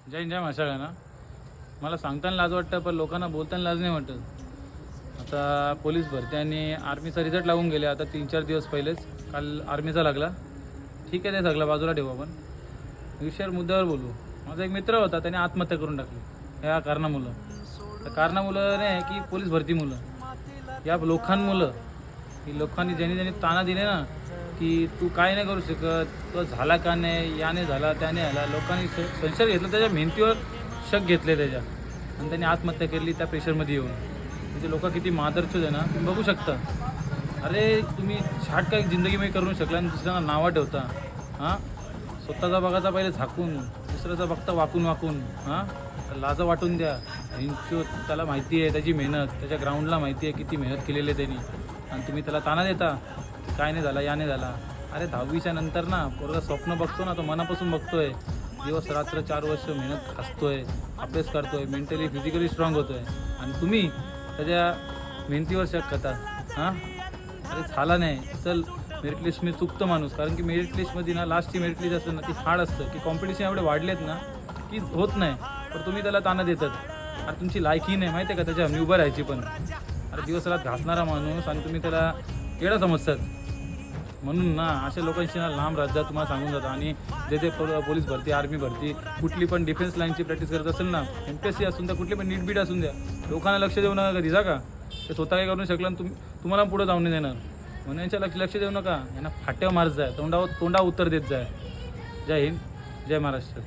जय जय माशाळांना. मला सांगताना लाज वाटतं पण लोकांना बोलताना लाज नाही वाटत. आता पोलीस भरती आणि आर्मीचा रिझल्ट लागून गेले आता 3-4 दिवस पहिलेच. काल आर्मीचा लागला. ठीक आहे, ते सगळं बाजूला ठेवू आपण. विषयावर मुद्द्यावर बोलू. माझा एक मित्र होता, त्याने आत्महत्या करून टाकली या कारणामुळं. त्या कारणामुळं नाही की पोलीस भरती मुलं, या लोकांमुळं, की लोकांनी ज्यांनी ताना दिले ना की तू काय नाही करू शकत, तो झाला का नाही, याने झाला त्याने झाला, लोकांनी संशय घेतला, त्याच्या मेहनतीवर शक घेतले त्याच्या, आणि त्यांनी आत्महत्या केली त्या प्रेशरमध्ये येऊन. म्हणजे लोक किती मादरचोद आहे ना, तुम्ही बघू शकता. अरे तुम्ही छाट काय जिंदगीमध्ये करू शकला आणि दुसऱ्यांना नावं ठेवता. हां, स्वतःचा बघायचा पहिले झाकून, दुसऱ्याचा बघता वाकून वाकून. हां, लाजा वाटून द्या. त्याला माहिती आहे त्याची मेहनत, त्याच्या ग्राउंडला माहिती आहे किती मेहनत केलेली आहे त्यांनी, आणि तुम्ही त्याला ताना देता काय नाही झाला, याने झाला. अरे 10वीच्या नंतर ना पोरगा स्वप्न बघतो ना, तो मनापासून बघतोय. दिवस रात्र 4 वर्ष मेहनत खासतोय, अभ्यास करतोय, मेंटली फिजिकली स्ट्रॉंग होतोय, आणि तुम्ही त्याच्या मेहनतीवर शक करता. हां, अरे झाला नाही चल, मेरिट लिस्टमध्ये चुकतं माणूस. कारण की मेरिट लिस्टमध्ये ना लास्टची मेरिट लिस्ट असतं ना, ती हार्ड असतं, की कॉम्पिटिशन एवढे वाढलेत ना की होत नाही. तर तुम्ही त्याला ताना देतात. अरे तुमची लायकी नाही माहिती आहे का त्याच्या आम्ही उभं राहायची पण. अरे दिवस रात घासणारा माणूस आणि तुम्ही त्याला केवढा समजतात. म्हणून ना अशा लोकांशी ना लांब राहत जा, तुम्हाला सांगून जातं. आणि जे ते पोलीस भरती, आर्मी भरती, कुठली पण डिफेन्स लाईनची प्रॅक्टिस करत असेल ना, MPSC असून द्या, कुठली पण नीट बीट असून द्या, लोकांना लक्ष देऊ नका. कधी जा का ते स्वतः काही करू शकलं आणि तुम्हाला पुढं जाऊन नाही देणार म्हणून यांच्या लक्ष देऊ नका. यांना फाट्यावर मारत जाय, तोंडावर उत्तर देत जाय. जय हिंद, जय महाराष्ट्र.